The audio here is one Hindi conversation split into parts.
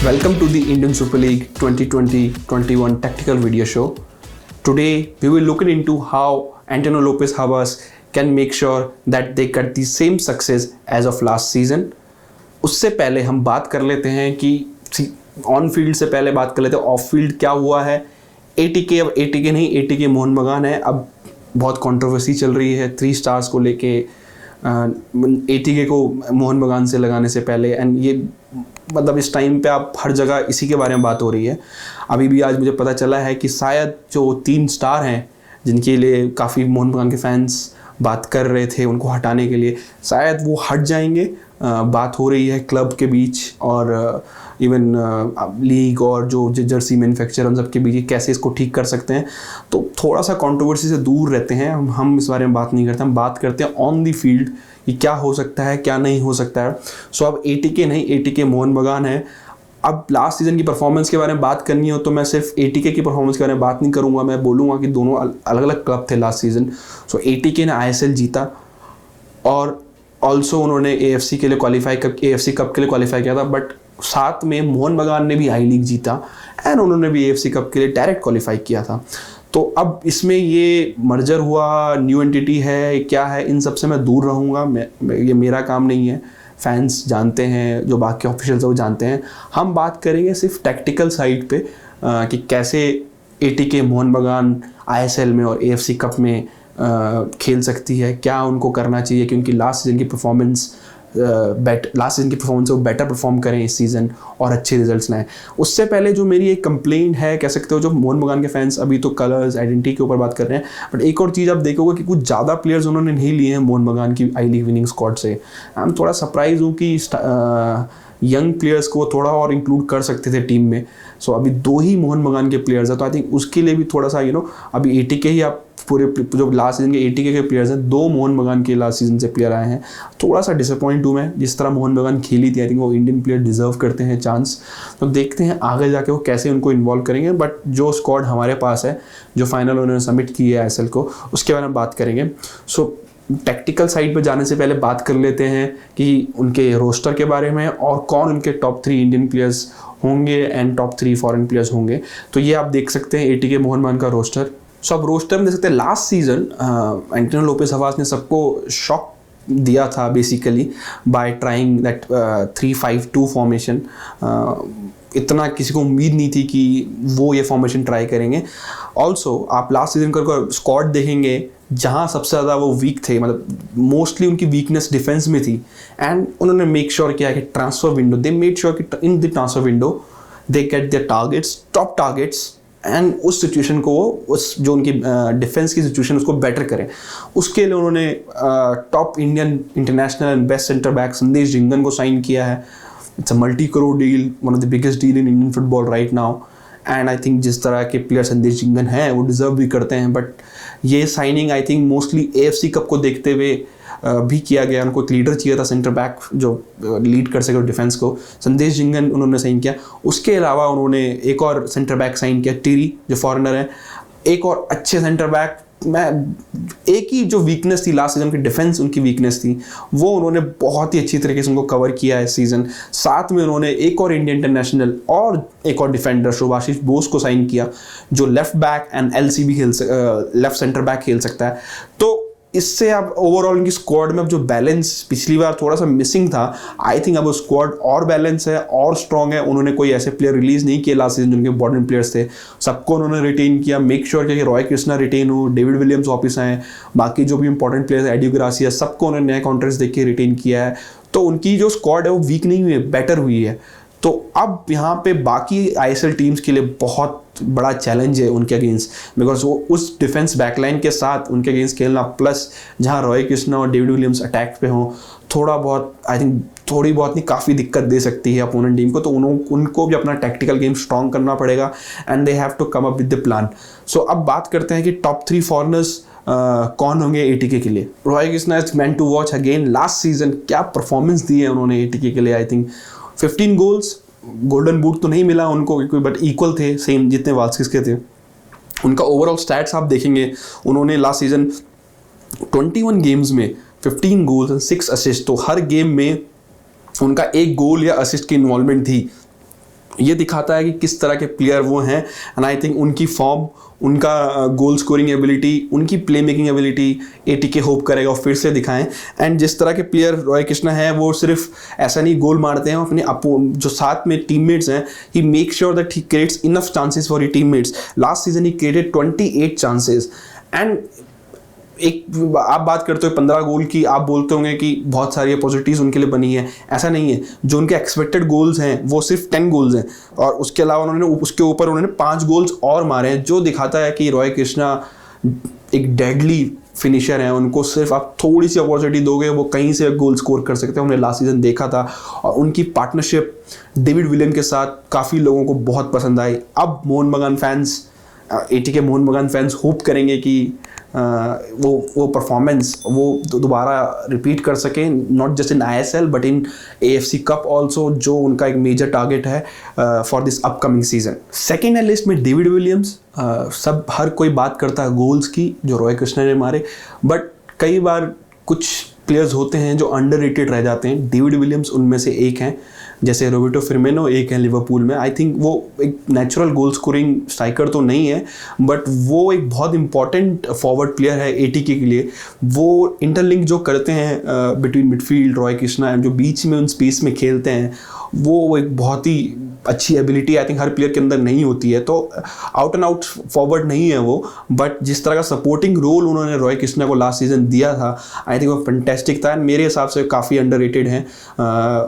Welcome to the Indian Super League 2020-21 tactical video show. Today we will look into how Antonio Lopez Habas can make sure that they get the same success as of last season. उससे पहले हम बात कर लेते हैं कि ऑन फील्ड से पहले बात कर लेते हैं ऑफ फील्ड क्या हुआ है. एटीके अब एटीके नहीं, एटीके मोहन बगान है. अब बहुत कंट्रोवर्सी चल रही है 3 स्टार्स को लेके एटीके को मोहन बगान से लगाने से पहले. एंड ये मतलब इस टाइम पे आप हर जगह इसी के बारे में बात हो रही है. अभी भी आज मुझे पता चला है कि शायद जो 3 स्टार हैं जिनके लिए काफ़ी मोहन बगान के फैंस बात कर रहे थे उनको हटाने के लिए, शायद वो हट जाएंगे. बात हो रही है क्लब के बीच और इवन लीग और जो जर्सी मैन्युफैक्चर उन सब के बीच कैसे इसको ठीक कर सकते हैं. तो थोड़ा सा कंट्रोवर्सी से दूर रहते हैं हम इस बारे में बात नहीं करते. हम बात करते हैं ऑन द फील्ड कि क्या हो सकता है क्या नहीं हो सकता है. सो अब एटीके नहीं, एटीके मोहन बगान है. अब लास्ट सीज़न की परफॉर्मेंस के बारे में बात करनी हो तो मैं सिर्फ एटीके की परफॉर्मेंस के बारे में बात नहीं करूँगा. मैं बोलूँगा कि दोनों अलग अलग क्लब थे लास्ट सीज़न. सो एटीके ने आईएसएल जीता और ऑल्सो उन्होंने एएफसी के लिए एएफसी कप के लिए क्वालिफाई किया था. बट साथ में मोहन बगान ने भी आई लीग जीता एंड उन्होंने भी एएफसी कप के लिए डायरेक्ट क्वालिफाई किया था. तो अब इसमें ये मर्जर हुआ, न्यू एंटिटी है, क्या है, इन सब से मैं दूर रहूँगा. ये मेरा काम नहीं है. फैंस जानते हैं, जो बाकी ऑफिशियल्स हैं वो जानते हैं. हम बात करेंगे सिर्फ टैक्टिकल साइड पे कि कैसे एटीके मोहन बगान आईएसएल में और एएफसी कप में खेल सकती है, क्या उनको करना चाहिए क्योंकि लास्ट सीज़न की परफॉर्मेंस वो बेटर परफॉर्म करें इस सीज़न और अच्छे रिजल्ट्स लाएं. उससे पहले जो मेरी एक कंप्लेंट है कह सकते हो, जो मोहन बगान के फैंस अभी तो कलर्स आइडेंटिटी के ऊपर बात कर रहे हैं, बट एक और चीज़ आप देखोगे कि कुछ ज़्यादा प्लेयर्स उन्होंने नहीं लिए हैं मोहन बगान की आई लीग विनिंग स्क्वाड से. आई एम थोड़ा सरप्राइज हूँ कि यंग प्लेयर्स को थोड़ा और इंक्लूड कर सकते थे टीम में. सो अभी 2 ही मोहन बगान के प्लेयर्स हैं. तो आई थिंक उसके लिए भी थोड़ा सा अभी एटीके ही आप पूरे जो लास्ट सीजन के एटीके के प्लेयर्स हैं, 2 मोहन बगान के लास्ट सीजन से प्लेयर आए हैं. थोड़ा सा डिसअपॉइंट हूँ मैं. जिस तरह मोहन बगान खेली थी आई थिंक वो इंडियन प्लेयर डिजर्व करते हैं चांस. तो देखते हैं आगे जाके वो कैसे उनको इन्वॉल्व करेंगे. बट जो स्क्वाड हमारे पास है, जो फाइनल उन्होंने सबमिट की है आईएसएल को, उसके बारे में बात करेंगे. सो टेक्टिकल साइड पे जाने से पहले बात कर लेते हैं कि उनके रोस्टर के बारे में और कौन उनके टॉप 3 इंडियन प्लेयर्स होंगे एंड टॉप 3 फॉरेन प्लेयर्स होंगे. तो ये आप देख सकते हैं एटीके मोहन बगान का रोस्टर. सो अब रोस्टर में देख सकते हैं लास्ट सीजन एंटोनियो लोपेज हवास ने सबको शॉक दिया था basically bye trying that 3-5-2 formation. इतना किसी को उम्मीद नहीं थी कि वो ये फॉर्मेशन ट्राई करेंगे. ऑल्सो आप लास्ट सीजन का स्क्वाड देखेंगे जहाँ सबसे ज़्यादा वो वीक थे, मतलब मोस्टली उनकी वीकनेस डिफेंस में थी. एंड उन्होंने मेक श्योर किया कि transfer window they made sure कि in the transfer window they get their targets, top targets, and उस सिचुएशन को उस जो उनकी डिफेंस की सिचुएशन उसको बेटर करें. उसके लिए उन्होंने top Indian international and best centre back संदेश जिंगन को साइन किया है. It's a मल्टी-करोड़ deal, one of the biggest deal in Indian football right now. And I think जिस तरह के प्लेयर संदेश जिंगन हैं वो डिजर्व भी करते हैं. बट ये signing I think mostly AFC cup को देखते हुए भी किया गया. उनको एक लीडर चाहिए था, सेंटर बैक जो लीड कर सके डिफेंस को. संदेश जिंगन उन्होंने साइन किया. उसके अलावा उन्होंने एक और सेंटर बैक साइन किया, टीरी, जो फॉरेनर है. एक और अच्छे सेंटर बैक, एक ही जो वीकनेस थी लास्ट सीजन की डिफेंस उनकी वीकनेस थी, वो उन्होंने बहुत ही अच्छी तरीके से उनको कवर किया है सीजन. साथ में उन्होंने एक और इंडियन इंटरनेशनल और एक और डिफेंडर शुभाशीष बोस को साइन किया जो left back and LCB left centre back खेल सकता है. तो इससे अब ओवरऑल इनकी स्क्वाड में अब जो बैलेंस पिछली बार थोड़ा सा मिसिंग था, आई थिंक अब वो स्क्वाड और बैलेंस है और स्ट्रॉन्ग है. उन्होंने कोई ऐसे प्लेयर रिलीज नहीं किए लास्ट सीजन जिनके इंपॉर्टेंट प्लेयर्स थे. सबको उन्होंने रिटेन किया, मेक श्योर किया कि रॉय कृष्णा रिटेन हो, डेविड विलियम्स वापस आए, बाकी जो भी इंपॉर्टेंट प्लेयर्स एडियो ग्रासिया, सबको उन्होंने नए कॉन्ट्रैक्ट्स देख के रिटेन किया है. तो उनकी जो स्क्वाड है वो वीक नहीं हुई है, बेटर हुई है. तो अब यहाँ पे बाकी आईएसएल टीम्स के लिए बहुत बड़ा चैलेंज है उनके अगेंस्ट, बिकॉज वो उस डिफेंस बैकलाइन के साथ उनके अगेंस्ट खेलना, प्लस जहाँ रॉय कृष्णा और डेविड विलियम्स अटैक पे हों, थोड़ा बहुत आई थिंक थोड़ी बहुत नहीं काफ़ी दिक्कत दे सकती है अपोनेंट टीम को. तो उनको भी अपना टैक्टिकल गेम स्ट्रॉन्ग करना पड़ेगा and they have to come up with the plan. So अब बात करते हैं कि टॉप 3 फॉरनर्स कौन होंगे एटीके के लिए. Roy Krishna is man to watch again. Last season क्या परफॉर्मेंस दी है उन्होंने एटीके के लिए. I think 15 goals, golden boot तो नहीं मिला उनको बट इक्वल थे सेम जितने वाल्स्किस के थे. उनका ओवरऑल स्टैट्स आप देखेंगे, उन्होंने लास्ट सीजन 21 गेम्स में 15 गोल्स एंड 6 असिस्ट. तो हर गेम में उनका एक गोल या असिस्ट की इन्वॉल्वमेंट थी. ये दिखाता है कि किस तरह के प्लेयर वो हैं, एंड आई थिंक उनकी फॉर्म, उनका गोल स्कोरिंग एबिलिटी, उनकी play making ability ATK hope करेगा और फिर से दिखाएं। एंड जिस तरह के प्लेयर रॉय कृष्णा है, वो सिर्फ ऐसा नहीं गोल मारते हैं, अपने जो साथ में टीममेट्स हैं, he make sure that he creates enough chances for he teammates. Last season he created 28 chances, and एक आप बात करते हो 15 गोल की, आप बोलते होंगे कि बहुत सारी अपॉर्चुनिटीज़ उनके लिए बनी है, ऐसा नहीं है। जो उनके एक्सपेक्टेड गोल्स हैं वो सिर्फ 10 गोल्स हैं, और उसके अलावा उन्होंने उसके ऊपर उन्होंने 5 गोल्स और मारे हैं, जो दिखाता है कि रॉय कृष्णा एक डेडली फिनिशर है। उनको सिर्फ आप थोड़ी सी अपॉर्चुनिटी दोगे, वो कहीं से गोल स्कोर कर सकते हैं। हमने लास्ट सीजन देखा था, और उनकी पार्टनरशिप डेविड विलियम के साथ काफ़ी लोगों को बहुत पसंद आई। अब मोहन बगान फैंस, एटीके मोहन बगान फैंस होप करेंगे कि वो परफॉर्मेंस वो दोबारा रिपीट कर सकें, not just in ISL but in AFC cup also, जो उनका एक मेजर टारगेट है for this upcoming season. Second है लिस्ट में डेविड विलियम्स। सब हर कोई बात करता है गोल्स की जो रॉय कृष्णा ने मारे, बट कई बार कुछ प्लेयर्स होते हैं जो अंडररेटेड रह जाते हैं। डेविड विलियम्स उनमें से एक हैं, जैसे रोबर्टो फिर्मिनो एक है लिवरपूल में। आई थिंक वो एक नेचुरल गोल स्कोरिंग स्ट्राइकर तो नहीं है, बट वो एक बहुत इंपॉर्टेंट फॉरवर्ड प्लेयर है एटीके के लिए। वो इंटरलिंक जो करते हैं between midfield Roy Krishna and जो बीच में उन स्पेस में खेलते हैं, वो एक बहुत ही अच्छी ability I think her player के अंदर नहीं होती है। तो आउट एंड आउट फॉरवर्ड नहीं है वो, बट जिस तरह का सपोर्टिंग रोल उन्होंने रॉय कृष्णा को लास्ट सीजन दिया था, आई थिंक वो फैंटेस्टिक था, एंड मेरे हिसाब से काफ़ी अंडररेटेड हैं।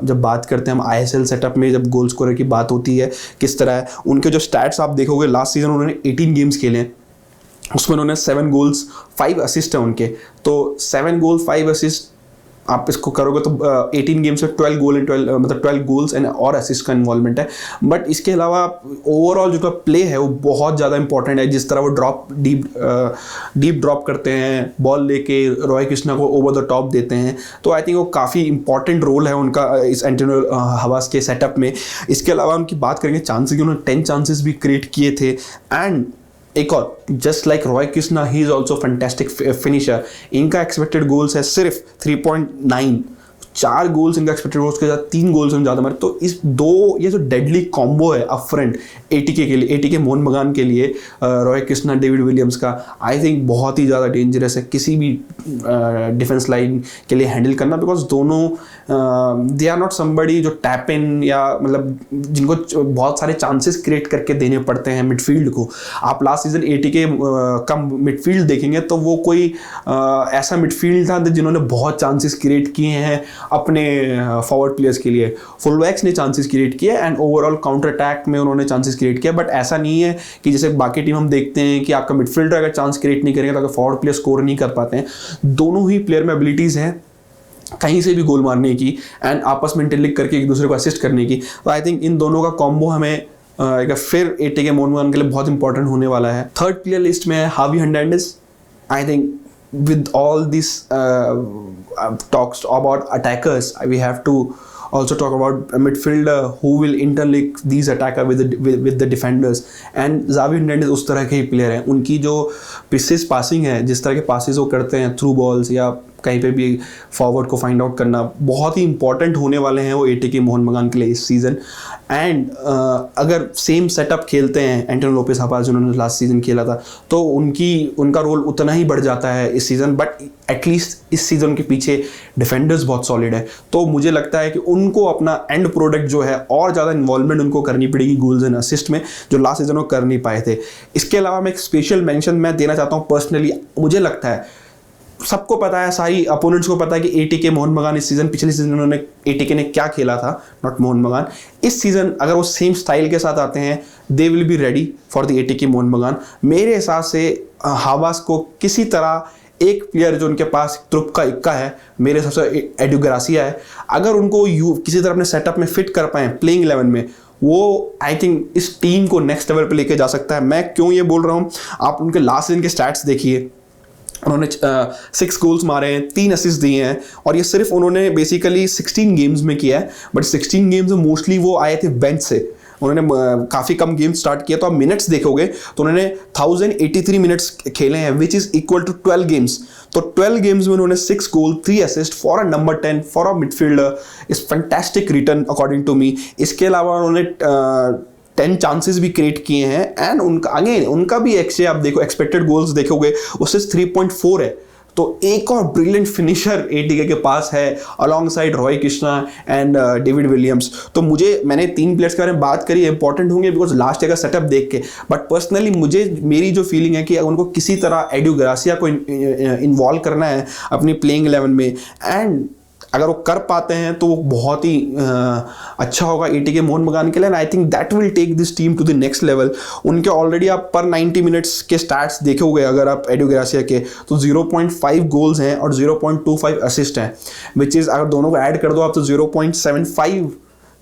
जब बात करते हैं हम ISL सेटअप में, जब गोल स्कोरर की बात होती है, किस तरह है उनके जो स्टैट्स आप देखोगे, लास्ट सीजन उन्होंने 18 गेम्स खेले हैं, उसमें उन्होंने 7 गोल्स 5 असिस्ट हैं उनके। तो 7 गोल 5 असिस्ट आप इसको करोगे तो 18 गेम्स में 12 गोल एंड 12 गोल्स एंड और असिस्ट का इन्वॉल्वमेंट है। बट इसके अलावा ओवरऑल जो प्ले है वो बहुत ज़्यादा इंपॉर्टेंट है। जिस तरह वो डीप ड्रॉप करते हैं, बॉल लेके रॉय कृष्णा को ओवर द टॉप देते हैं, तो आई थिंक वो काफ़ी इंपॉर्टेंट रोल है उनका इस एंटोनियो हवास के सेटअप में। इसके अलावा उनकी बात करेंगे चांसेस की, उन्होंने 10 चांसेस भी क्रिएट किए थे। एंड एक और, just like Roy Krishna, he is also fantastic finisher. इनका एक्सपेक्टेड गोल्स है सिर्फ 3.9, 4 गोल्स इनका एक्सपेक्टेड गोल्स के साथ 3 गोल्स हम ज़्यादा मारे। तो इस ये जो डेडली कॉम्बो है अप फ्रंट एटीके के लिए, एटीके मोहन बगान के लिए, रॉय कृष्णा डेविड विलियम्स का, आई थिंक बहुत ही ज़्यादा डेंजरस है किसी भी डिफेंस लाइन के लिए हैंडल करना, बिकॉज दोनों दे आर नॉट समबडी जो टैप इन या मतलब जिनको बहुत सारे चांसेस क्रिएट करके देने पड़ते हैं मिडफील्ड को। आप लास्ट सीजन एटीके का मिडफील्ड देखेंगे तो वो कोई ऐसा मिडफील्ड था जिन्होंने बहुत चांसेस क्रिएट किए हैं अपने फॉरवर्ड प्लेयर्स के लिए। फुलबैक्स ने चांसेस क्रिएट किए एंड ओवरऑल काउंटर अटैक में उन्होंने चांसेस क्रिएट किया, बट ऐसा नहीं है कि जैसे बाकी टीम हम देखते हैं कि आपका मिडफील्डर अगर चांस क्रिएट नहीं करेगा तो अगर फॉरवर्ड प्लेयर स्कोर नहीं कर पाते हैं। दोनों ही प्लेयर में एबिलिटीज़ हैं कहीं से भी गोल मारने की एंड आपस में इंटरलिंक करके एक दूसरे को असिस्ट करने की। तो आई थिंक इन दोनों का कॉम्बो हमें एक फिर एटीके मोहन बगान के लिए बहुत इंपॉर्टेंट होने वाला है। थर्ड प्लेयर लिस्ट में है हावी Hernandez. I think with all these talks about attackers, we have to also talk about a midfielder who will interlink these attacker with the defenders, and Xavi Hernandez उस तरह के ही प्लेयर हैं। उनकी जो प्रिसाइज पासिंग है, जिस तरह के पासिस वो करते हैं थ्रू बॉल्स या कहीं पे भी फॉरवर्ड को फाइंड आउट करना, बहुत ही इंपॉर्टेंट होने वाले हैं वो एटीके मोहन बगान के लिए इस सीज़न। एंड अगर सेम सेटअप खेलते हैं एंटोनियो लोपेस हवास जिन्होंने लास्ट सीज़न खेला था, तो उनका रोल उतना ही बढ़ जाता है इस सीज़न। बट एटलीस्ट इस सीज़न के पीछे डिफेंडर्स बहुत सॉलिड है, तो मुझे लगता है कि उनको अपना एंड प्रोडक्ट जो है और ज़्यादा इन्वॉल्वमेंट उनको करनी पड़ेगी गोल्स एंड असिस्ट में, जो लास्ट सीज़न वो कर नहीं पाए थे। इसके अलावा मैं एक स्पेशल मेंशन मैं देना चाहता हूँ पर्सनली। मुझे लगता है सबको पता है, सारी अपोनेंट्स को पता है कि एटीके मोहन बगान इस सीज़न, पिछले सीज़न उन्होंने एटीके ने क्या खेला था, नॉट मोहन बगान। इस सीज़न अगर वो सेम स्टाइल के साथ आते हैं, they will be ready for the ATK Mohan बगान। मेरे हिसाब से हवास को किसी तरह एक प्लेयर जो उनके पास तुर्क का इक्का है, मेरे हिसाब से एडू ग्रासिया है, अगर उनको किसी तरह अपने सेटअप में फिट कर पाएँ प्लेइंग 11 में, वो आई थिंक इस टीम को नेक्स्ट लेवल पे लेके जा सकता है। मैं क्यों ये बोल रहा हूँ, आप उनके लास्ट सीजन के स्टैट्स देखिए। उन्होंने 6 गोल्स मारे हैं, 3 असिस्ट दिए हैं, और ये सिर्फ उन्होंने बेसिकली 16 गेम्स में किया है। बट 16 गेम्स में मोस्टली वो आए थे बेंच से, उन्होंने काफ़ी कम गेम स्टार्ट किया। तो आप मिनट्स देखोगे तो उन्होंने 1083 मिनट्स खेले हैं, which is equal to 12 games. तो 12 गेम्स में उन्होंने 6 goal 3 assist for a number 10 for a midfielder is fantastic return according to me. इसके अलावा उन्होंने 10 चांसेस भी क्रिएट किए हैं एंड उनका भी एक्स आप देखो, एक्सपेक्टेड गोल्स देखोगे उससे 3.4 है। तो एक और ब्रिलियंट फिनिशर एटीके के पास है along side Roy Krishna and David Williams. तो मैंने 3 प्लेयर्स के बारे में बात करी, इंपॉर्टेंट होंगे बिकॉज लास्ट ईयर का सेटअप देख के, बट पर्सनली मेरी जो फीलिंग है कि अगर उनको किसी तरह एड्यू ग्रासिया को इन्वॉल्व करना है अपनी प्लेइंग 11 में, एंड अगर वो कर पाते हैं तो वो बहुत ही अच्छा होगा एटीके मोहन बगान के लिए। I think that will take this team to the next level. उनके ऑलरेडी आप पर 90 मिनट्स के स्टैट्स देखोगे अगर आप एड्यू ग्रासिया के, तो 0.5 गोल्स हैं और 0.25 असिस्ट हैं, विच इज़ अगर दोनों को ऐड कर दो आप तो 0.75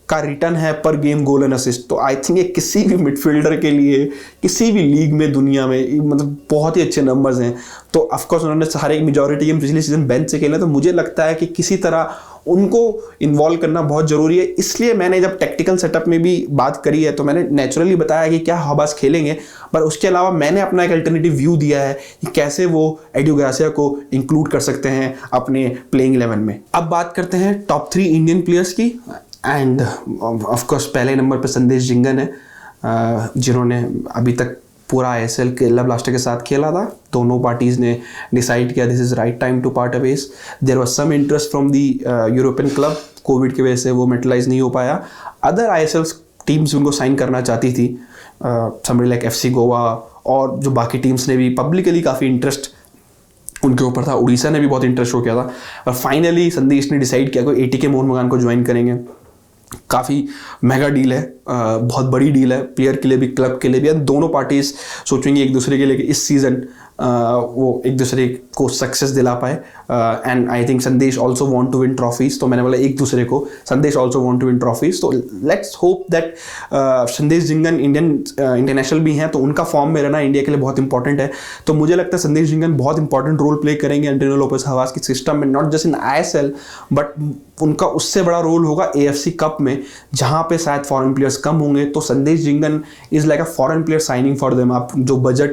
का रिटर्न है पर गेम गोल एंड असिस्ट। तो आई थिंक ये किसी भी मिडफील्डर के लिए किसी भी लीग में दुनिया में मतलब बहुत ही अच्छे नंबर्स हैं। तो ऑफकोर्स उन्होंने सारे मेजॉरिटी गेम पिछले सीजन बेंच से खेले, तो मुझे लगता है कि किसी तरह उनको इन्वॉल्व करना बहुत ज़रूरी है। इसलिए मैंने जब टेक्टिकल सेटअप में भी बात करी है तो मैंने नेचुरली बताया कि क्या हबास खेलेंगे, पर उसके अलावा मैंने अपना एक अल्टरनेटिव व्यू दिया है कि कैसे वो एड्यू ग्रासिया को इंक्लूड कर सकते हैं अपने प्लेइंग 11 में। अब बात करते हैं टॉप 3 इंडियन प्लेयर्स की, एंड ऑफकोर्स पहले नंबर पर संदेश झिंगन है, जिन्होंने अभी तक पूरा ISL केरला ब्लास्टर के साथ खेला था। दोनों पार्टीज़ ने डिसाइड किया this is right time to part ways. There was some interest from the European club, Covid की वजह से वो मेटलाइज नहीं हो पाया। अदर ISL टीम्स उनको साइन करना चाहती थी, समबडी लाइक FC गोवा, और जो बाकी टीम्स ने भी पब्लिकली काफ़ी इंटरेस्ट उनके ऊपर था। उड़ीसा ने भी बहुत इंटरेस्ट हो किया था, और फाइनली संदेश ने डिसाइड किया कि एटीके मोहन बगान को ज्वाइन करेंगे। काफ़ी मेगा डील है, बहुत बड़ी डील है प्लेयर के लिए भी क्लब के लिए भी। दोनों पार्टीज सोचेंगे एक दूसरे के लिए कि इस सीज़न वो एक दूसरे को सक्सेस दिला पाए। And I think Sandesh also want to win trophies, तो मैंने बोला एक दूसरे को, Sandesh also want to win trophies. तो let's hope that Sandesh Jhingan international भी हैं, तो उनका फॉर्म में रहना इंडिया के लिए बहुत इंपॉर्टेंट है। तो मुझे लगता है संदेश झिंगन बहुत इंपॉर्टेंट रोल प्ले करेंगे एंटोनियो लोपेज हवास के सिस्टम में, not just in ISL but उनका उससे बड़ा रोल होगा AFC कप में, जहाँ पे शायद फॉरेन प्लेयर्स कम होंगे। तो संदेश Jhingan is like a foreign player signing for them. आप जो बजट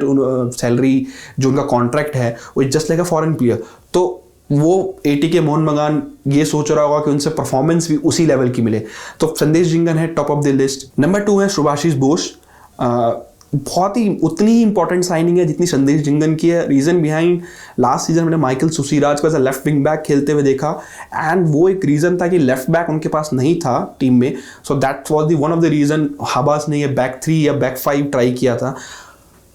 सैलरी जो उनका कॉन्ट्रैक्ट है वो is just like a foreign player. तो वो एटीके मोहन बगान ये सोच रहा होगा कि उनसे परफॉर्मेंस भी उसी लेवल की मिले। तो संदेश झिंगन है top of the list. Number 2 है शुभाशीष बोस। बहुत ही उतनी ही इंपॉर्टेंट साइनिंग है जितनी संदेश झिंगन की है। रीजन बिहाइंड, लास्ट सीजन मैंने माइकल सुसीराज को as a left wing back खेलते हुए देखा, एंड वो एक रीजन था कि लेफ्ट बैक उनके पास नहीं था टीम में। So that was the one of the reason Habas ने ये बैक 3 या बैक 5 ट्राई किया था।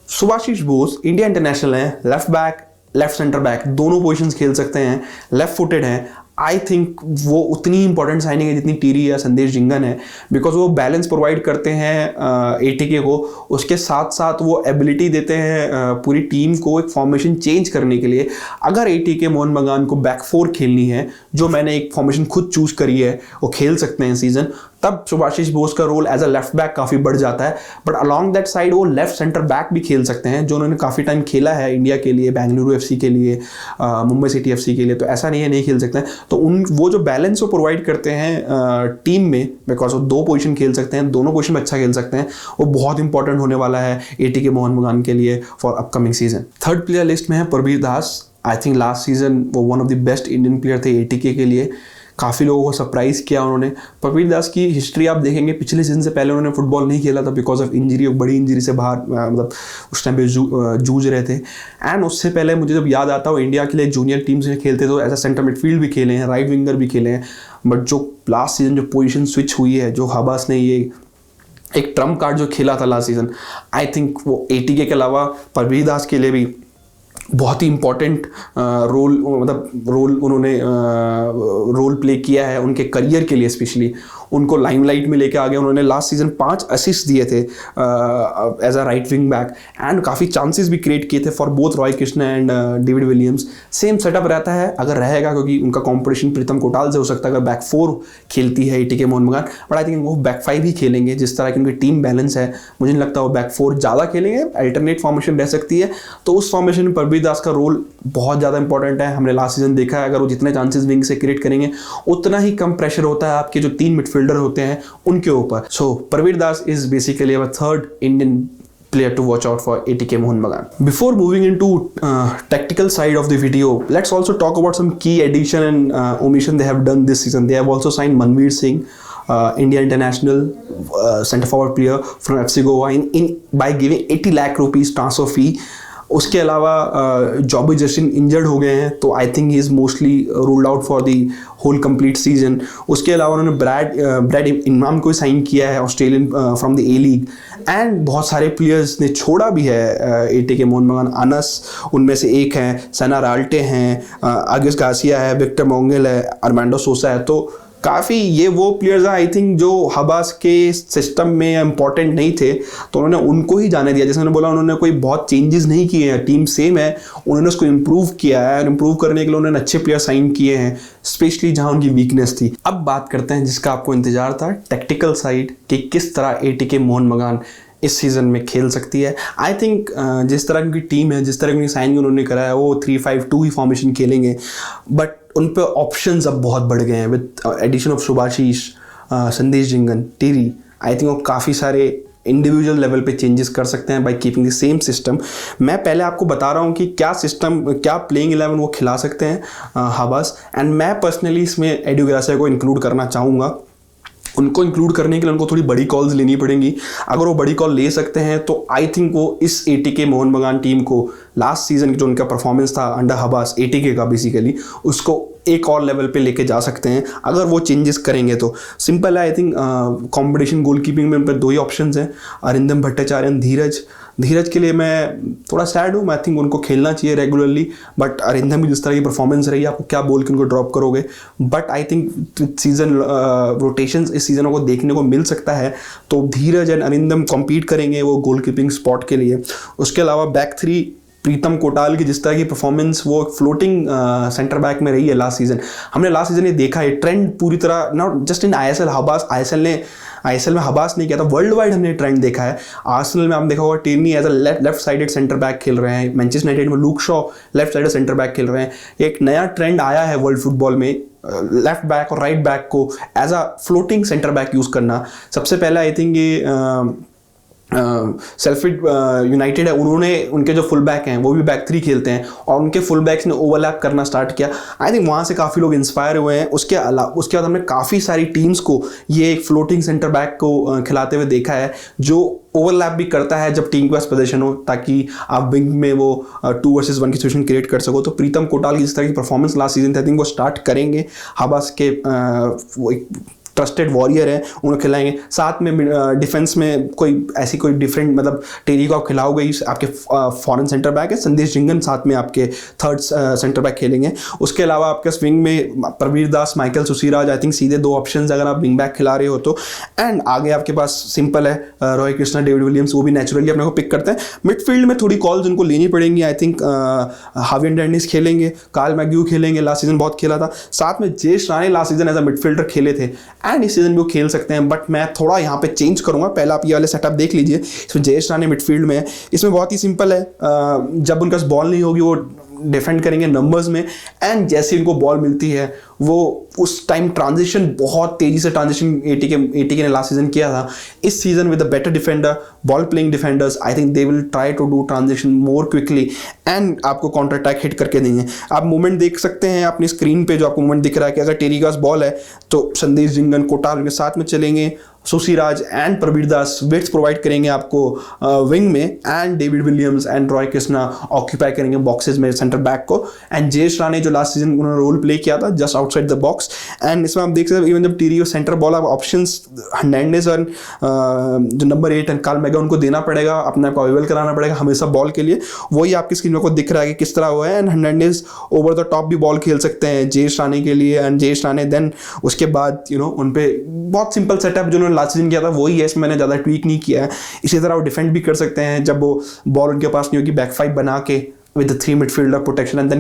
सुभाशीष बोस इंडिया इंटरनेशनल है, left back left centre back दोनों पोजीशंस खेल सकते हैं, लेफ्ट फुटेड हैं। आई थिंक वो उतनी इंपॉर्टेंट साइनिंग है जितनी टीरी या संदेश झिंगन है, बिकॉज वो बैलेंस प्रोवाइड करते हैं एटीके को, उसके साथ साथ वो एबिलिटी देते हैं पूरी टीम को एक फॉर्मेशन चेंज करने के लिए। अगर एटीके मोहन बगान को बैक 4 खेलनी है, जो मैंने एक फॉर्मेशन खुद चूज करी है, वो खेल सकते हैं सीजन, तब सुभाशीष बोस का role as a left back काफ़ी बढ़ जाता है। बट अलॉन्ग दैट साइड वो लेफ्ट सेंटर बैक भी खेल सकते हैं, जो उन्होंने काफ़ी टाइम खेला है इंडिया के लिए, बेंगलुरु FC के लिए, मुंबई सिटी FC के लिए। तो ऐसा नहीं है नहीं खेल सकते हैं। तो वो जो बैलेंस वो प्रोवाइड करते हैं टीम में, बिकॉज वो 2 पोजीशन खेल सकते हैं, दोनों पोजीशन में अच्छा खेल सकते हैं, वो बहुत इंपॉर्टेंट होने वाला है एटीके मोहन बगान के लिए for upcoming season. Third player list में है प्रवीर दास। आई थिंक लास्ट सीजन वो one of the best Indian player थे एटीके के लिए। काफ़ी लोगों को सरप्राइज़ किया उन्होंने। प्रवीर दास की हिस्ट्री आप देखेंगे, पिछले सीजन से पहले उन्होंने फुटबॉल नहीं खेला था बिकॉज ऑफ इंजरी, बड़ी इंजरी से बाहर मतलब उस टाइम पे जूझ रहे थे। एंड उससे पहले मुझे जब याद आता है इंडिया के लिए जूनियर टीम्स में खेलते तो एज अ सेंटर मिडफील्ड भी खेले हैं, राइट विंगर भी खेले हैं। बट जो लास्ट सीजन जो पोजीशन स्विच हुई है, जो हबास ने ये एक ट्रम्प कार्ड जो खेला था लास्ट सीजन, आई थिंक वो एटीके के अलावा प्रवीर दास के लिए भी बहुत ही इंपॉर्टेंट रोल उन्होंने रोल प्ले किया है उनके करियर के लिए। स्पेशली उनको लाइमलाइट में लेके आ गए। उन्होंने लास्ट सीजन 5 असिस्ट दिए थे as a right wing back, and काफ़ी चांसेस भी क्रिएट किए थे for both Roy Krishna and David Williams. Same setup रहता है अगर रहेगा, क्योंकि उनका कंपटीशन प्रीतम कोटाल से हो सकता है अगर बैक 4 खेलती है एटीके मोहन बगान। बट आई थिंक वो बैक 5 ही खेलेंगे, जिस तरह की उनकी टीम बैलेंस है मुझे नहीं लगता वो बैक 4 ज़्यादा खेलेंगे। अल्टरनेट फॉर्मेशन रह सकती है, तो उस फॉर्मेशन में प्रवीर दास का रोल बहुत ज़्यादा इंपॉर्टेंट है। हमने लास्ट सीजन देखा है, अगर वो जितने चांसेस विंग से क्रिएट करेंगे उतना ही कम प्रेशर होता है आपके जो 3 मिडफील्डर होते हैं उनके ऊपर। So Prabir Das is basically our third Indian player to watch out for ATK Mohun Bagan. Before moving into tactical side of the video, let's also talk about some key addition and omission they have done this season. They have also signed Manveer Singh, India international centre forward player from FC Goa by giving 80 lakh rupees transfer fee. उसके अलावा जॉबी जस्टिन इंजर्ड हो गए हैं, तो I think he is mostly ruled out for the whole complete season. उसके अलावा उन्होंने ब्रैड इमाम को साइन किया है, Australian from the A League. And बहुत सारे प्लेयर्स ने छोड़ा भी है ATK मोहन बगान. अनस उनमें से एक हैं, सना राल्टे हैं, आगिस गासिया है, विक्टर मोंगल है, अर्मांडो सोसा है. तो काफ़ी ये वो प्लेयर्स हैं आई थिंक जो हबास के सिस्टम में इम्पॉर्टेंट नहीं थे, तो उन्होंने उनको ही जाने दिया. जैसे मैंने बोला, उन्होंने कोई बहुत चेंजेस नहीं किए हैं, टीम सेम है, उन्होंने उसको इम्प्रूव किया है. और इम्प्रूव करने के लिए उन्होंने अच्छे प्लेयर साइन किए हैं, स्पेशली जहां उनकी वीकनेस थी. अब बात करते हैं जिसका आपको इंतजार था, टेक्टिकल साइड, कि किस तरह ATK मोहन बगान इस सीज़न में खेल सकती है. आई थिंक जिस तरह की टीम है, जिस तरह की साइनिंग उन्होंने करा है, वो 3-5-2 ही फॉर्मेशन खेलेंगे. बट उन पे ऑप्शंस अब बहुत बढ़ गए हैं विद एडिशन ऑफ शुभाशीष, संदेश जिंगन, टेरी. आई थिंक वो काफ़ी सारे इंडिविजुअल लेवल पे चेंजेस कर सकते हैं by keeping the same system. मैं पहले आपको बता रहा हूँ कि क्या सिस्टम, क्या प्लेइंग 11 वो खिला सकते हैं हबास. एंड मैं पर्सनली इसमें एडू ग्रासिया को इंक्लूड करना चाहूँगा. उनको इंक्लूड करने के लिए उनको थोड़ी बड़ी कॉल्स लेनी पड़ेंगी. अगर वो बड़ी कॉल ले सकते हैं तो आई थिंक वो इस ATK मोहन बगान टीम को लास्ट सीजन जो उनका परफॉर्मेंस था अंडर हबास ATK का बेसिकली, उसको एक और लेवल पे लेके जा सकते हैं अगर वो चेंजेस करेंगे तो. सिंपल है. I think competition goal keeping में उन पर 2 ही ऑप्शंस हैं, अरिंदम भट्टाचार्य, धीरज के लिए मैं थोड़ा सैड हूँ. आई थिंक उनको खेलना चाहिए रेगुलरली, बट अरिंदम की जिस तरह की परफॉर्मेंस रही है, आपको क्या बोल के उनको ड्रॉप करोगे. But I think season rotation इस सीजन को देखने को मिल सकता है, तो धीरज एंड अरिंदम कॉम्पीट करेंगे वो गोल कीपिंग स्पॉट के लिए. उसके अलावा बैक 3 प्रीतम कोटाल की जिस तरह की परफॉर्मेंस वो फ्लोटिंग सेंटर बैक में रही है लास्ट सीजन, हमने लास्ट सीजन ये देखा है. ट्रेंड पूरी तरह not just in ISL Habas, ISL में हबास नहीं किया था, वर्ल्ड वाइड हमने ट्रेंड देखा है. आर्सेनल में आपने देखा होगा Tierney as a left sided centre back खेल रहे हैं. मैनचेस्टर यूनाइटेड में Luke Shaw left sided centre back खेल रहे हैं. एक नया ट्रेंड आया है वर्ल्ड फुटबॉल में, लेफ्ट बैक और राइट बैक को as a floating centre back use करना. सबसे पहले आई थिंक ये सेल्फिड यूनाइटेड है, उन्होंने उनके जो फुल बैक हैं वो भी बैक 3 खेलते हैं और उनके फुल बैक्स ने ओवरलैप करना स्टार्ट किया. आई थिंक वहाँ से काफ़ी लोग इंस्पायर हुए हैं. उसके बाद हमने काफ़ी सारी टीम्स को ये एक फ्लोटिंग सेंटर बैक को खिलाते हुए देखा है जो ओवरलैप भी करता है जब टीम के पास पोजीशन हो, ताकि आप विंग में वो 2 वर्सेस 1 की सिचुएशन क्रिएट कर सको. तो प्रीतम कोटाल की जिस तरह की परफॉर्मेंस लास्ट सीजन थी, आई थिंक वो स्टार्ट करेंगे. हबास के वो एक ट्रस्टेड वॉरियर है, उन्हें खिलाएंगे. साथ में डिफेंस में कोई डिफरेंट, मतलब टेरी को आप खिलाओगे, आपके फॉरेन सेंटर बैक है, संदेश जिंगन साथ में आपके थर्ड सेंटर बैक खेलेंगे. उसके अलावा आपके स्विंग में प्रवीर दास, माइकल सुसीराज, आई थिंक सीधे 2 ऑप्शंस अगर आप विंग बैक खिला रहे हो तो. एंड आगे आपके पास सिंपल है, रॉय कृष्णा, डेविड विलियम्स, वो भी नेचुरली अपने को पिक करते हैं. मिडफील्ड में थोड़ी कॉल्स उनको लेनी पड़ेंगी. आई थिंक हावियन डेनिस खेलेंगे, कार्ल मैग्यू खेलेंगे, लास्ट सीजन बहुत खेला था. साथ में Jayesh Rane last season as a midfielder खेले थे एंड इस सीजन भी वो खेल सकते हैं. बट मैं थोड़ा यहाँ पे चेंज करूंगा. पहले आप ये वाले सेटअप देख लीजिए. इसमें जयेश राणे मिडफील्ड में है. इसमें बहुत ही सिंपल है, जब उनके पास बॉल नहीं होगी वो डिफेंड करेंगे नंबर्स में, एंड जैसे इनको बॉल मिलती है वो उस टाइम ट्रांजिशन, बहुत तेजी से ट्रांजिशन ATK ने लास्ट सीजन किया था. इस season with a better defender, ball playing defenders, I think they will try to do transition more quickly and आपको काउंटर अटैक हिट करके देंगे. आप मूवमेंट देख सकते हैं अपनी स्क्रीन पे, जो आपको मूवमेंट दिख रहा है कि अगर टेरी के पास बॉल है तो संदेश जिंगन, कोटाल उनके साथ में चलेंगे, Soosairaj and Prabir Das width provide करेंगे आपको विंग में, and David Williams and Roy Krishna occupy करेंगे बॉक्सेस में सेंटर बैक को. एंड जयेश राणे जो लास्ट सीजन उन्होंने रोल प्ले किया था just outside the box. And इसमें आप देख सकते हैं इवन जब टीरी सेंटर बॉल, आप ऑप्शंस हर्नांडेज और जो नंबर 8 एंड कार्ल मैग्यू, उनको देना पड़ेगा, अपने आप को अवेलेबल कराना पड़ेगा हमेशा बॉल के लिए. वही आपकी स्क्रीन में को दिख रहा है कि किस तरह हुआ है. And Hernandez over the top भी बॉल खेल सकते हैं जयेश राणे के लिए, एंड जयेश राणे देन उसके बाद उन पे बहुत सिंपल सेटअप जो उन्होंने लास्ट सीजन किया था वही है, इसमें मैंने ज़्यादा ट्वीक नहीं किया है. इसी तरह वो डिफेंड भी कर सकते हैं जब वो बॉल उनके पास नहीं होगी, बैक 5 बना के with the 3 midfielder protection and then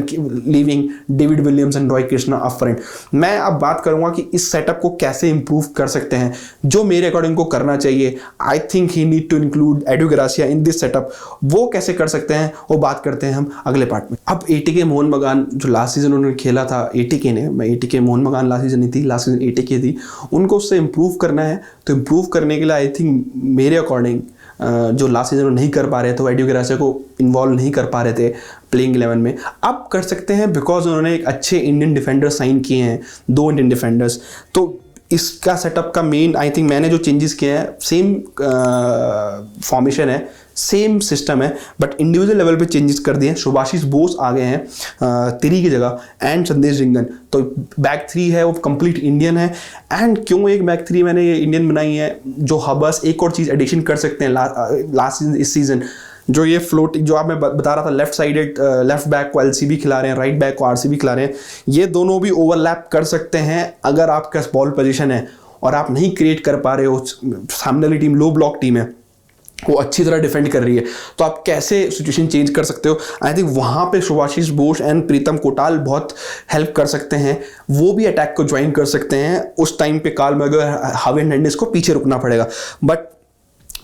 leaving David Williams and Roy Krishna up front. मैं अब बात करूंगा कि इस सेटअप को कैसे इंप्रूव कर सकते हैं, जो मेरे अकॉर्डिंग को करना चाहिए. I think he need to include Edu Garcia in this setup. वो कैसे कर सकते हैं वो बात करते हैं हम अगले पार्ट में. अब ATK मोहन बगान जो लास्ट सीजन उन्होंने खेला था ATK ने, मैं ATK मोहन बगान लास्ट सीजन नहीं थी, लास्ट सीजन ATK थी, उनको उससे इंप्रूव करना है. तो इंप्रूव करने के लिए आई थिंक मेरे अकॉर्डिंग जो लास्ट सीजन में नहीं कर पा रहे थे, वो एडियो ग्रासिया को इन्वॉल्व नहीं कर पा रहे थे प्लेइंग 11 में, अब कर सकते हैं बिकॉज उन्होंने एक अच्छे इंडियन डिफेंडर साइन किए हैं, 2 इंडियन डिफेंडर्स। तो इसका सेटअप का मेन आई थिंक मैंने जो चेंजेस किए हैं, सेम फॉर्मेशन है, सेम सिस्टम है, बट इंडिविजुअल लेवल पे चेंजेस कर दिए हैं। शुभाशीष बोस आ गए हैं तिरी की जगह एंड संदेश झिंगन, तो बैक 3 है वो कंप्लीट इंडियन है। एंड क्यों एक बैक 3 मैंने ये इंडियन बनाई है, जो हबस एक और चीज़ एडिशन कर सकते हैं लास्ट सीजन, इस सीजन जो ये फ्लोट जो आप मैं बता रहा था, लेफ्ट साइडेड लेफ्ट बैक को एलसीबी खिला रहे हैं, राइट बैक को आरसीबी खिला रहे हैं, ये दोनों भी ओवरलैप कर सकते हैं अगर आपका बॉल पोजीशन है और आप नहीं क्रिएट कर पा रहे हो, सामने वाली टीम लो ब्लॉक टीम है, वो अच्छी तरह डिफेंड कर रही है, तो आप कैसे सिचुएशन चेंज कर सकते हो। आई थिंक वहाँ पे शुभाशीष बोस एंड प्रीतम कोटाल बहुत हेल्प कर सकते हैं, वो भी अटैक को ज्वाइन कर सकते हैं। उस टाइम पे काल मैगवायर, हार्वी हर्नांडेज को पीछे रुकना पड़ेगा। बट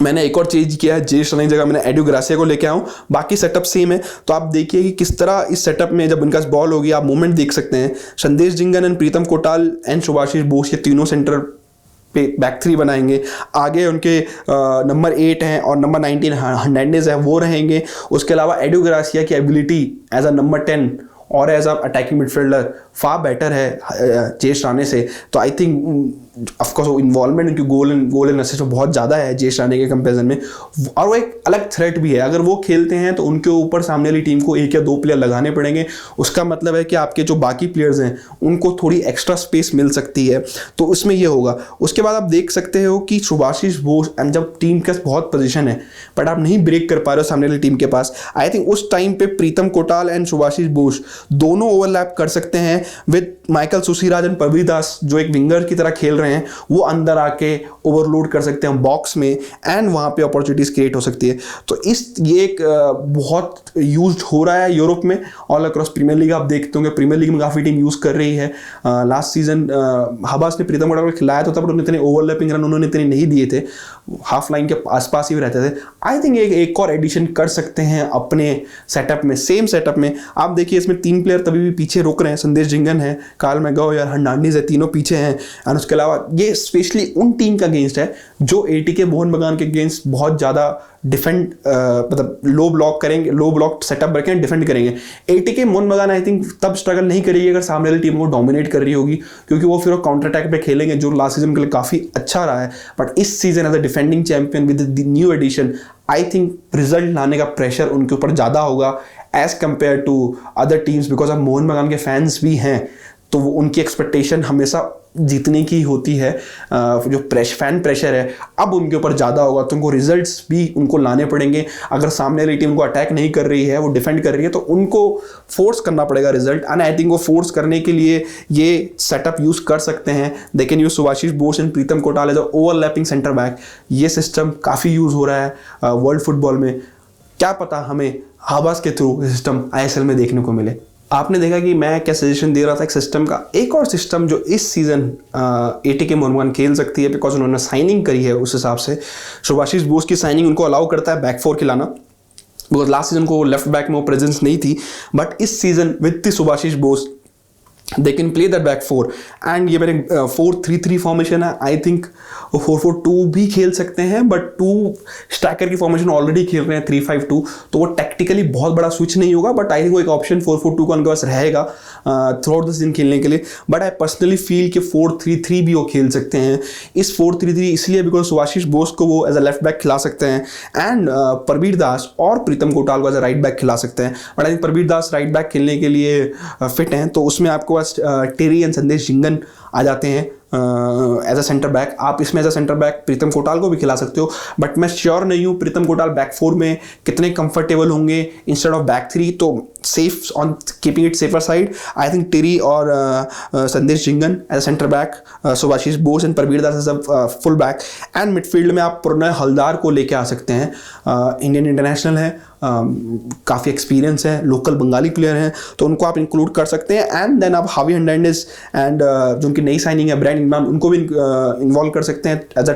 मैंने एक और चेंज किया है, जेस रन की जगह मैंने एडियो ग्रासिया को लेके आऊँ, बाकी सेटअप सेम है। तो आप देखिए कि किस तरह इस सेटअप में जब उनका बॉल होगी आप मूवमेंट देख सकते हैं। संदेश झिंगन एंड प्रीतम कोटाल एंड शुभाशीष बोस, ये तीनों सेंटर पे बैक 3 बनाएंगे। आगे उनके नंबर 8 हैं और नंबर 19 हर्नांडेज है, वो रहेंगे। उसके अलावा एडियो ग्रासिया की एबिलिटी एज अ नंबर 10 और as a attacking midfielder far better है जेश राणे से। तो आई थिंक ऑफकोर्स वो इन्वॉल्वमेंट उनकी गोल एंड असिस्ट में बहुत ज़्यादा है जेश राणे के कंपेरिजन में, और वो एक अलग थ्रेट भी है। अगर वो खेलते हैं तो उनके ऊपर सामने वाली टीम को 1 या 2 प्लेयर लगाने पड़ेंगे। उसका मतलब है कि आपके जो बाकी प्लेयर्स हैं उनको थोड़ी एक्स्ट्रा स्पेस मिल सकती है, तो उसमें ये होगा। उसके बाद आप देख सकते हो कि शुभाशीष बोस जब टीम के बहुत पोजीशन है बट आप नहीं ब्रेक कर पा रहे हो सामने वाली टीम के पास, आई थिंक उस टाइम पे प्रीतम कोटाल एंड शुभाशीष बोस दोनों ओवरलैप कर सकते हैं with Michael Soosairaj and Prabir दास, जो एक विंगर की तरह खेल रहे हैं, वो अंदर आके ओवरलोड कर सकते हैं बॉक्स में एंड वहाँ पे अपॉर्चुनिटीज क्रिएट हो सकती है। तो ये एक बहुत यूज्ड हो रहा है यूरोप में, ऑल अक्रॉस प्रीमियर लीग आप देखते होंगे, प्रीमियर लीग में काफ़ी टीम यूज़ कर रही है। लास्ट सीजन हबास ने प्रीतम कोटाल को खिलाया तो तब इतने ओवरलैपिंग रन उन्होंने इतने नहीं दिए थे, हाफ लाइन के आसपास ही रहते थे। आई थिंक एक और एडिशन कर सकते हैं अपने सेटअप में, सेम सेटअप में। आप देखिए इसमें 3 प्लेयर तभी भी पीछे रुक रहे हैं, संदेश झिंगन है, काल मैगवायर, हर्नांडेज है, तीनों पीछे हैं। और उसके अलावा ये स्पेशली उन टीम का अगेंस्ट है जो एटीके मोहन बगान के अगेंस्ट बहुत ज़्यादा डिफेंड मतलब लो ब्लॉक करेंगे, लो ब्लॉक सेटअप रखें, डिफेंड करेंगे। एटीके मोहन बगान आई थिंक तब स्ट्रगल नहीं करेगी अगर सामने वाली टीम को डोमिनेट कर रही होगी, क्योंकि वो फिर वो काउंटर अटैक पे खेलेंगे, जो लास्ट सीजन के लिए काफ़ी अच्छा रहा है। बट इस season as a defending champion with the new addition, I think result लाने का प्रेशर उनके ऊपर ज़्यादा होगा as compare to other teams, because अब मोहन बगान के फैंस भी हैं, तो वो उनकी एक्सपेक्टेशन हमेशा जीतने की होती है। जो फैन प्रेशर है अब उनके ऊपर ज़्यादा होगा, तो उनको रिजल्ट्स भी उनको लाने पड़ेंगे। अगर सामने वाली टीम को अटैक नहीं कर रही है, वो डिफेंड कर रही है, तो उनको फोर्स करना पड़ेगा रिजल्ट। एंड आई थिंक वो फोर्स करने के लिए ये सेटअप यूज़ कर सकते हैं। They can use Subhasish Bose and Pritam Kotal as overlapping centre back. ये सिस्टम काफ़ी यूज़ हो रहा है वर्ल्ड फुटबॉल में। क्या पता हमें हबास के थ्रू सिस्टम आईएसएल में देखने को मिले। आपने देखा कि मैं क्या सजेशन दे रहा था एक सिस्टम का। एक और सिस्टम जो इस सीज़न एटीके मोहन बगान खेल सकती है, बिकॉज उन्होंने साइनिंग करी है उस हिसाब से। शुभाशीष बोस की साइनिंग उनको अलाउ करता है बैक 4 खिलाना, बिकॉज लास्ट सीजन को लेफ्ट बैक में वो प्रेजेंस नहीं थी, बट इस season with the Subhasish Bose they can play that back 4। And ये मेरे 4-3-3 फॉर्मेशन है। आई थिंक 4-4-2 भी खेल सकते हैं, बट 2 स्ट्राइकर की फॉर्मेशन ऑलरेडी खेल रहे हैं 3-5-2, तो वो टेक्टिकली बहुत बड़ा स्विच नहीं होगा। बट आई थिंक वो एक ऑप्शन 4-4-2 का उनके पास रहेगा थ्रू आउट द सीजन खेलने के लिए। बट आई पर्सनली फील कि 4-3-3 भी वो खेल सकते हैं। इस 4-3-3 इसलिए बिकॉज शुभाशीष बोस को वो एज अ लेफ्ट बैक खिला सकते हैं एंड प्रवीर दास और प्रीतम कोटाल को एज अ राइट बैक खिला सकते हैं। But I think Prabir Das right back खेलने के लिए फिट हैं, तो उसमें आपको बस टेरी एंड संदेश झिंगन आ जाते हैं एज अ सेंटर बैक। आप इसमें एज अ सेंटर बैक प्रीतम कोटाल को भी खिला सकते हो, बट मैं श्योर नहीं हूँ प्रीतम कोटाल बैक 4 में कितने कंफर्टेबल होंगे इंस्टेड ऑफ बैक 3। तो safe on keeping it safer side, I think Tiri और Sandesh Jhingan as a centre back, Subhasish Bose and Prabir Das as a full back. And midfield में आप प्रणय हलदार को लेके आ सकते हैं, इंडियन इंटरनेशनल है, काफ़ी एक्सपीरियंस है, लोकल बंगाली प्लेयर हैं, तो उनको आप इंक्लूड कर सकते हैं। एंड देन आप हार्वी हर्नांडेज एंड जो उनकी नई साइनिंग है ब्रायन उनको भी इन्वॉल्व कर सकते हैं एज अ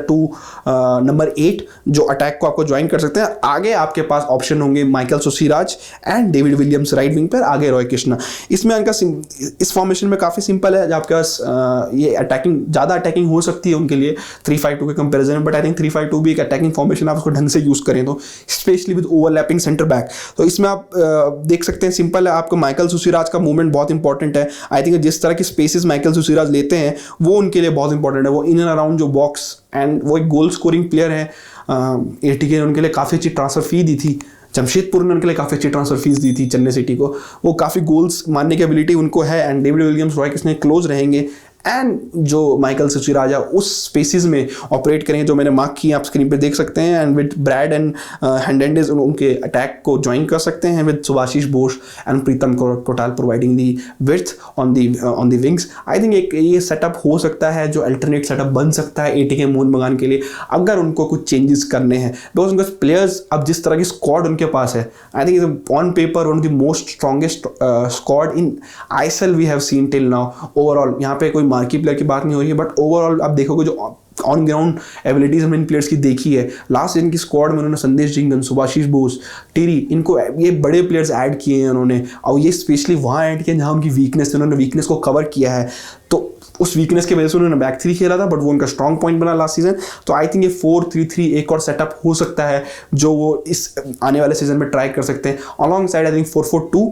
नंबर 8 जो अटैक को आपको ज्वाइन कर सकते हैं। आगे आपके पास ऑप्शन होंगे Michael Soosairaj and David Williams right wing पर, आगे रॉय कृष्णा। इसमें उनका इस फॉर्मेशन में काफ़ी सिंपल है, आपके पास ये अटैकिंग ज़्यादा अटैकिंग हो सकती है उनके लिए 3-5-2 के कंपैरिजन में, बट आई थिंक 3-5-2 भी एक अटैकिंग फॉर्मेशन, आप उसको ढंग से यूज़ करें तो, specially with overlapping centre back. तो इसमें आप देख सकते हैं सिंपल है, आपको माइकल सुसीराज का मूवमेंट बहुत इंपॉर्टेंट है। आई थिंक जिस तरह की स्पेसेस माइकल सुसीराज लेते हैं वो उनके लिए बहुत इंपॉर्टेंट है, वो इन एंड अराउंड जो बॉक्स, एंड वो एक गोल स्कोरिंग प्लेयर है। एटीके ने उनके लिए काफ़ी अच्छी ट्रांसफर फी दी थी, जमशेदपुर ने उनके लिए काफ़ी अच्छी ट्रांसफर फीस दी थी चेन्नई सिटी को, वो काफ़ी गोल्स मारने की एबिलिटी उनको है। And David Williams Roy Krishna close रहेंगे, एंड जो माइकल सुसीराज उस स्पेसिस में ऑपरेट करेंगे जो मैंने मार्क किए, आप स्क्रीन पे देख सकते हैं। एंड विद ब्रैड एंड हेंडेंडेज उनके अटैक को ज्वाइन कर सकते हैं with Subhashish Bose and Pritam Kotal providing the width on the wings. I think एक ये सेटअप हो सकता है जो अल्टरनेट सेटअप बन सकता है एटीके मोहन बगान के लिए, अगर उनको कुछ चेंजेस करने हैं, बिकॉज उनके प्लेयर्स अब जिस तरह की स्क्वाड उनके पास है, I think on paper one of the most strongest squad in ISL we have seen till now. Overall यहाँ पे कोई मार्की प्लेयर की बात नहीं हो रही है, बट ओवरऑल आप देखोगे जो ऑन ग्राउंड एबिलिटीज हमने इन प्लेयर्स की देखी है, लास्ट सीजन की स्क्वाड में उन्होंने संदेश जिंगन, सुभाशीष बोस, टिरी, इनको ये बड़े प्लेयर्स ऐड किए हैं उन्होंने, और ये स्पेशली वहाँ ऐड किया जहाँ उनकी वीकनेस है, उन्होंने वीकनेस को कवर किया है। तो उस वीकनेस की वजह से उन्होंने बैक 3 खेला था, बट वो उनका स्ट्रॉन्ग पॉइंट बना लास्ट सीजन। तो आई थिंक ये 4-3-3 एक और सेटअप हो सकता है जो वो इस आने वाले सीजन में ट्राई कर सकते हैं। अलॉन्ग साइड आई थिंक 4-4-2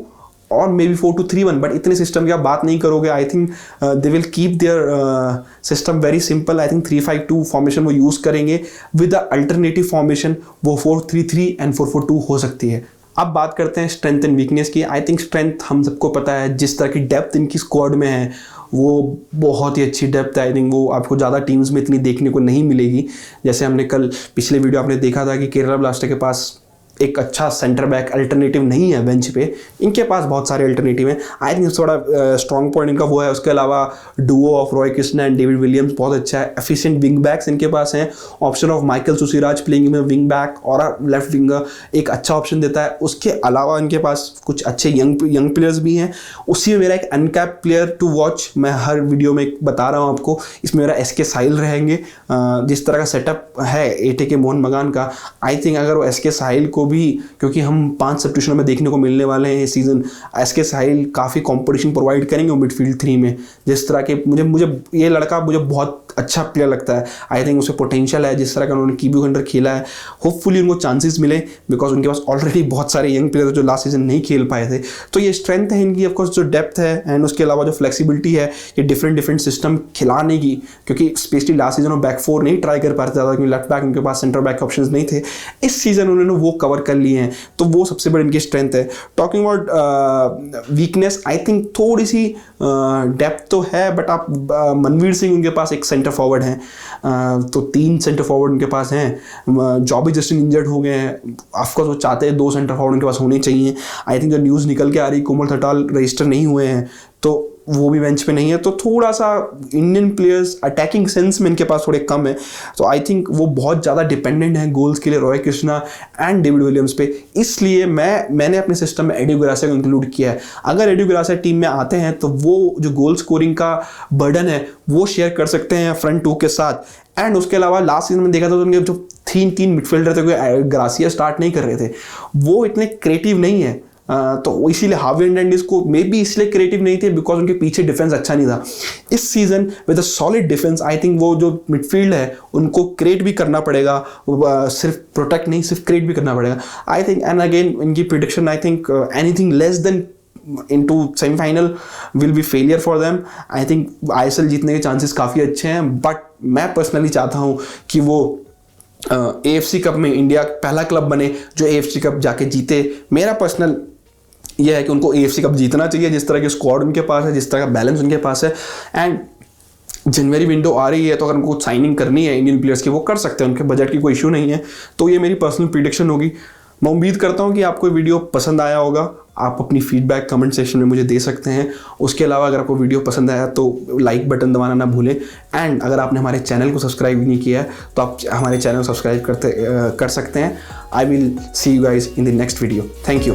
और मे बी 4-2-3-1, बट इतने सिस्टम की आप बात नहीं करोगे। आई think they will keep their system very simple. I think 3-5-2 formation वो यूज़ करेंगे विद द अल्टरनेटिव फॉर्मेशन, वो 4-3-3 एंड 4-4-2 हो सकती है। अब बात करते हैं स्ट्रेंथ एंड वीकनेस की। आई थिंक स्ट्रेंथ हम सबको पता है, जिस तरह की डेप्थ इनकी स्क्वाड में है वो बहुत ही अच्छी डेप्थ है। आई थिंक वो आपको ज़्यादा टीम्स में इतनी देखने को नहीं मिलेगी। जैसे हमने कल पिछले वीडियो आपने देखा था कि केरला ब्लास्टर के पास एक अच्छा सेंटर बैक अल्टरनेटिव नहीं है बेंच पे, इनके पास बहुत सारे अल्टरनेटिव हैं। आई थिंक थोड़ा स्ट्रॉन्ग पॉइंट इनका वो है। उसके अलावा Duo of Roy Krishna and David Williams बहुत अच्छा है। एफिशिएंट विंग बैक्स इनके पास हैं। ऑप्शन ऑफ माइकल सुसीराज प्लेइंग में विंग बैक और लेफ्ट विंगर एक अच्छा ऑप्शन देता है। उसके अलावा इनके पास कुछ अच्छे यंग प्लेयर्स भी हैं। उसी में मेरा एक अनकैप प्लेयर टू वॉच मैं हर वीडियो में बता रहा हूँ आपको, इसमें मेरा एसके साहिल रहेंगे। जिस तरह का सेटअप है एटीके मोहन बगान का, आई थिंक अगर वो एसके साहिल को भी, क्योंकि हम 5 सब्स्टिट्यूशन में देखने को मिलने वाले हैं इस सीजन, एसके साहिल काफ़ी कंपटीशन प्रोवाइड करेंगे मिडफील्ड 3 में। जिस तरह के मुझे ये लड़का मुझे बहुत अच्छा प्लेयर लगता है। आई थिंक उसे पोटेंशियल है, जिस तरह का उन्होंने कीबी के अंडर खेला है। होपफुली उनको चांसेस मिले, बिकॉज उनके पास ऑलरेडी बहुत सारे यंग प्लेयर जो लास्ट सीजन नहीं खेल पाए थे। तो ये स्ट्रेंथ है इनकी, ऑफकोर्स जो डेप्थ है, एंड उसके अलावा जो फ्लेक्सिबिलिटी है, ये डिफरेंट सिस्टम खिलाने की, क्योंकि स्पेशली लास्ट सीजन वो बैक 4 नहीं ट्राई कर पाते ज़्यादा, क्योंकि लेफ्ट बैक उनके पास सेंटर बैक ऑप्शन नहीं थे। इस सीजन उन्होंने वो कवर कर लिए हैं, तो वो सबसे बड़ी इनकी स्ट्रेंथ है। Talking about weakness, I think थोड़ी सी डेप्थ तो है, बट आप मनवीर सिंह उनके पास एक सेंटर फॉरवर्ड हैं, तो 3 सेंटर फॉरवर्ड उनके पास हैं। जॉबी जस्टिन इंजर्ड हो गए हैं, ऑफकोर्स वो चाहते हैं 2 सेंटर फॉरवर्ड उनके पास होने चाहिए। आई थिंक जो न्यूज़ निकल के आ रही, कोमल थटाल रजिस्टर नहीं हुए हैं, तो वो भी बेंच पे नहीं है। तो थोड़ा सा इंडियन प्लेयर्स अटैकिंग सेंस में इनके पास थोड़े कम है। तो आई थिंक वो बहुत ज़्यादा डिपेंडेंट है गोल्स के लिए Roy Krishna and David Williams पे। इसलिए मैंने अपने सिस्टम में एडियो ग्रासिया को इंक्लूड किया है। अगर एडियो ग्रासिया टीम में आते हैं तो वो जो गोल स्कोरिंग का बर्डन है वो शेयर कर सकते हैं फ्रंट 2 के साथ। एंड उसके अलावा लास्ट सीजन में देखा था तो उनके जो 3 मिडफील्डर थे, कोई ग्रासिया स्टार्ट नहीं कर रहे थे, वो इतने क्रिएटिव नहीं है। तो इसीलिए हार्वी हर्नांडेज़ को मे बी इसलिए क्रिएटिव नहीं थे बिकॉज उनके पीछे डिफेंस अच्छा नहीं था। इस season with a solid defence, I think वो जो मिडफील्ड है उनको क्रिएट भी करना पड़ेगा, सिर्फ प्रोटेक्ट नहीं, सिर्फ क्रिएट भी करना पड़ेगा। आई थिंक, एंड अगेन इनकी prediction, I think anything less than into semi-final will be failure for them. I think ISL जीतने के चांसेस काफ़ी अच्छे हैं, बट मैं पर्सनली चाहता हूँ कि वो AFC कप में इंडिया पहला क्लब बने जो AFC कप जाके जीते। मेरा पर्सनल यह है कि उनको AFC कप जीतना चाहिए, जिस तरह की स्क्वाड उनके पास है, जिस तरह का बैलेंस उनके पास है। एंड जनवरी विंडो आ रही है, तो अगर उनको कुछ साइनिंग करनी है इंडियन प्लेयर्स की, वो कर सकते हैं, उनके बजट की कोई इशू नहीं है। तो ये मेरी पर्सनल प्रिडिक्शन होगी। मैं उम्मीद करता हूँ कि आपको वीडियो पसंद आया होगा। आप अपनी फीडबैक कमेंट सेक्शन में मुझे दे सकते हैं। उसके अलावा अगर आपको वीडियो पसंद आया तो लाइक बटन दबाना ना भूलें। एंड अगर आपने हमारे चैनल को सब्सक्राइब नहीं किया है तो आप हमारे चैनल को सब्सक्राइब कर सकते हैं। I will see you guys in the next video. Thank you.